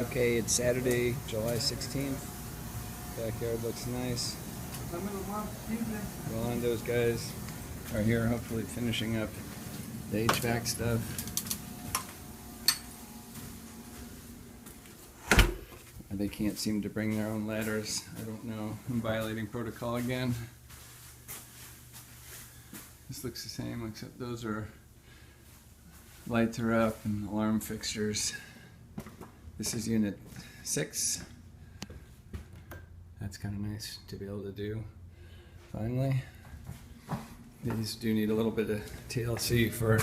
Okay, it's Saturday, July 16th. Backyard looks nice. Rolando's guys are here, hopefully finishing up the HVAC stuff. They can't seem to bring their own ladders. I don't know. I'm violating protocol again. This looks the same, except those are lights are up and alarm fixtures. This is unit 6. That's kind of nice to be able to do finally. These do need a little bit of TLC for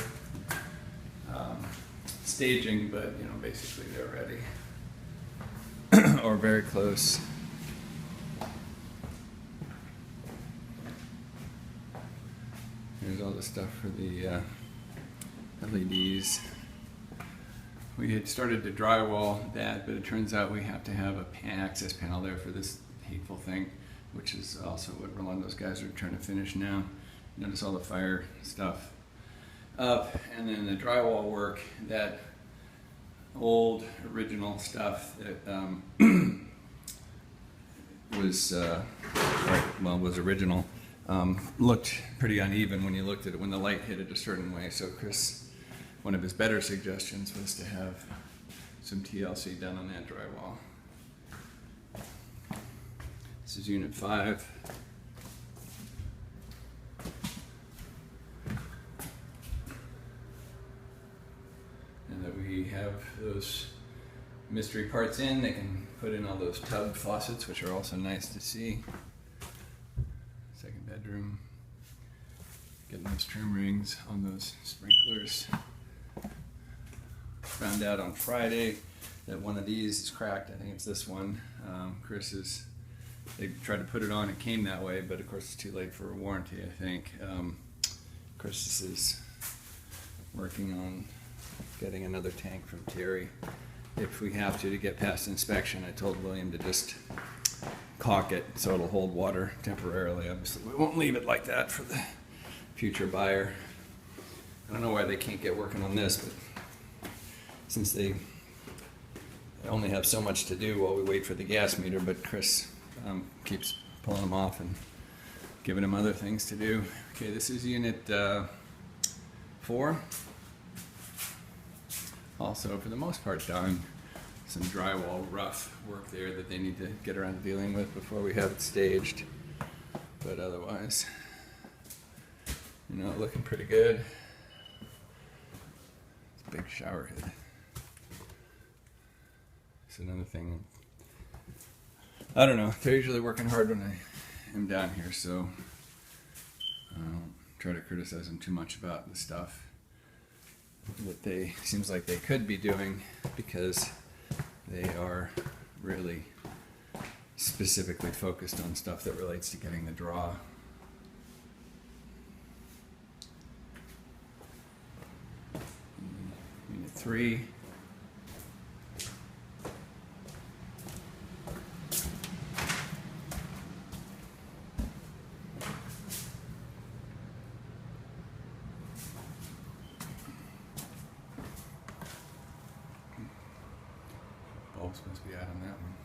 staging, but you know, basically they're ready or very close. Here's all the stuff for the LEDs. We had started to drywall that, but it turns out we have to have a access panel there for this hateful thing, which is also what Rolando's guys are trying to finish now. Notice all the fire stuff up, and then the drywall work, that old original stuff that was original, looked pretty uneven when you looked at it, when the light hit it a certain way. So Chris, one of his better suggestions was to have some TLC done on that drywall. This is unit 5. And that we have those mystery parts in. They can put in all those tub faucets, which are also nice to see. Second bedroom. Getting those trim rings on those sprinklers. Found out on Friday that one of these is cracked. I think it's this one. They tried to put it on, it came that way, but of course it's too late for a warranty, I think. Chris is working on getting another tank from Terry if we have to get past inspection. I told William to just caulk it so it'll hold water temporarily. Obviously we won't leave it like that for the future buyer. I don't know why they can't get working on this, but since they only have so much to do while we wait for the gas meter, but Chris keeps pulling them off and giving him other things to do. Okay, this is unit 4. Also, for the most part, done. Some drywall rough work there that they need to get around to dealing with before we have it staged. But otherwise, you know, looking pretty good. It's a big shower head. It's another thing. I don't know. They're usually working hard when I am down here, so I don't try to criticize them too much about the stuff that seems like they could be doing, because they are really specifically focused on stuff that relates to getting the draw. Unit 3. Bulbs must be out on that one.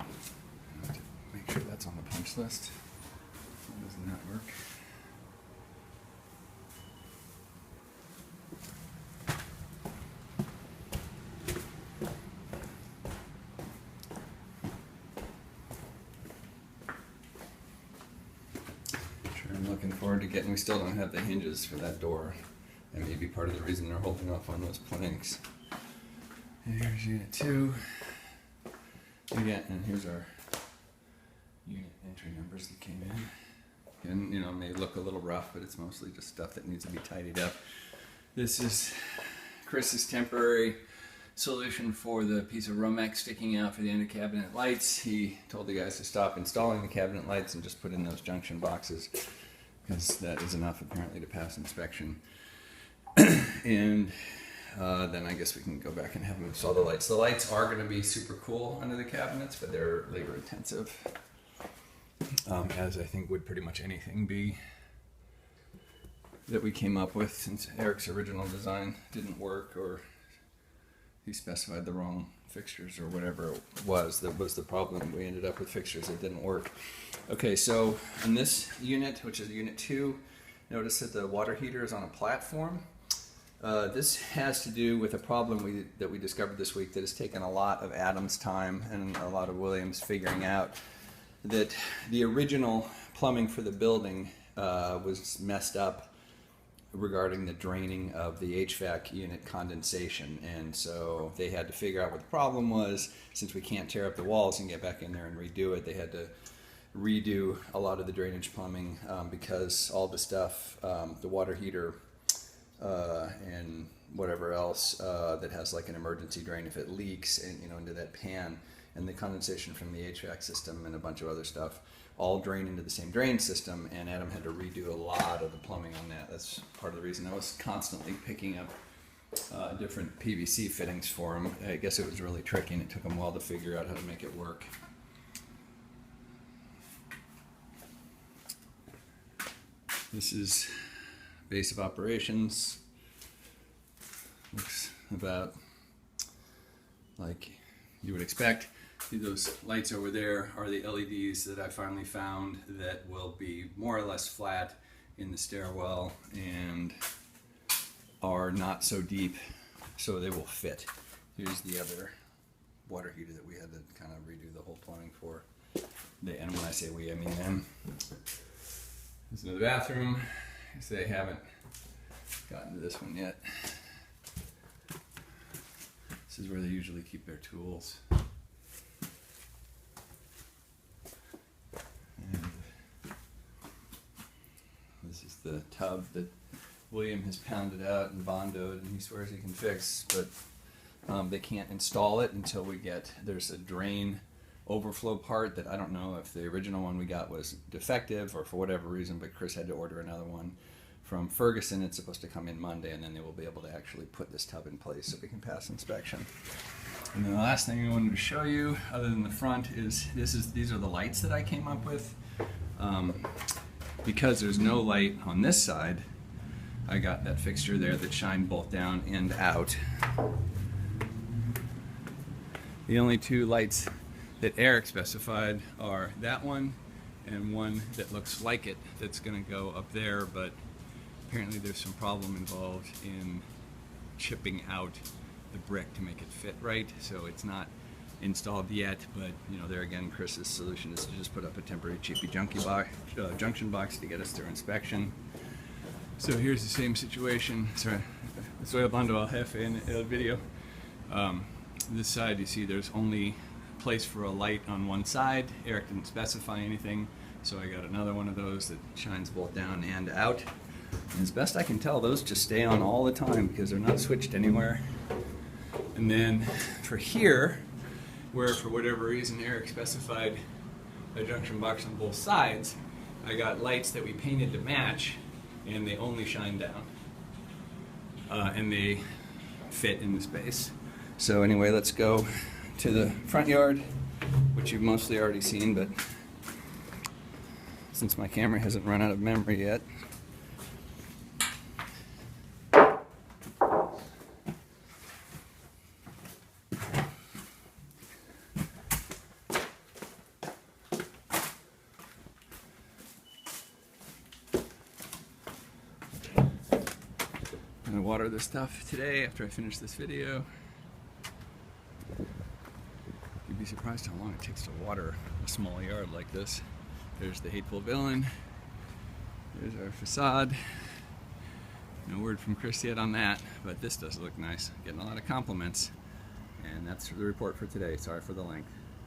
I have to make sure that's on the punch list. Why doesn't that work? Sure, I'm looking forward to getting. We still don't have the hinges for that door. That may be part of the reason they're holding off on those planks. Here's unit 2. Again, and here's our unit entry numbers that came in. And you know, it may look a little rough, but it's mostly just stuff that needs to be tidied up. This is Chris's temporary solution for the piece of Romex sticking out for the end of cabinet lights. He told the guys to stop installing the cabinet lights and just put in those junction boxes, because that is enough apparently to pass inspection. And then I guess we can go back and have them install the lights. The lights are going to be super cool under the cabinets, but they're labor intensive, as I think would pretty much anything be that we came up with, since Eric's original design didn't work, or he specified the wrong fixtures or whatever it was that was the problem. We ended up with fixtures that didn't work. Okay, so in this unit, which is unit 2, notice that the water heater is on a platform. This has to do with a problem that we discovered this week that has taken a lot of Adam's time and a lot of William's figuring out, that the original plumbing for the building was messed up regarding the draining of the HVAC unit condensation, and so they had to figure out what the problem was. Since we can't tear up the walls and get back in there and redo it, they had to redo a lot of the drainage plumbing because all the stuff, the water heater and whatever else that has like an emergency drain, if it leaks and into that pan, and the condensation from the HVAC system and a bunch of other stuff all drain into the same drain system, and Adam had to redo a lot of the plumbing on that. That's part of the reason I was constantly picking up different PVC fittings for him. I guess it was really tricky and it took him a while to figure out how to make it work. This is base of operations. Looks about like you would expect. See, those lights over there are the LEDs that I finally found that will be more or less flat in the stairwell and are not so deep, so they will fit. Here's the other water heater that we had to kind of redo the whole plumbing for. And when I say we, I mean them. There's another bathroom. So they haven't gotten to this one yet. This is where they usually keep their tools. And this is the tub that William has pounded out and bondoed, and he swears he can fix, but they can't install it until we get, there's a drain overflow part that I don't know if the original one we got was defective or for whatever reason, but Chris had to order another one from Ferguson. It's supposed to come in Monday, and then they will be able to actually put this tub in place so we can pass inspection. And then the last thing I wanted to show you, other than the front, is these are the lights that I came up with. Because there's no light on this side, I got that fixture there that shined both down and out. The only two lights that Eric specified are that one and one that looks like it that's going to go up there, but apparently there's some problem involved in chipping out the brick to make it fit right, so it's not installed yet. But there again, Chris's solution is to just put up a temporary cheapy junction box to get us through inspection. So here's the same situation. Sorry, estoy hablando al jefe en el video. This side, you see there's only place for a light on one side. Eric didn't specify anything, so I got another one of those that shines both down and out. And as best I can tell, those just stay on all the time because they're not switched anywhere. And then for here, where for whatever reason Eric specified a junction box on both sides, I got lights that we painted to match, and they only shine down. And they fit in the space. So anyway, let's go to the front yard, which you've mostly already seen, but since my camera hasn't run out of memory yet. I'm gonna water this stuff today after I finish this video. You'd be surprised how long it takes to water a small yard like this. There's the hateful villain. There's our facade. No word from Chris yet on that, but this does look nice. Getting a lot of compliments. And that's the report for today. Sorry for the length.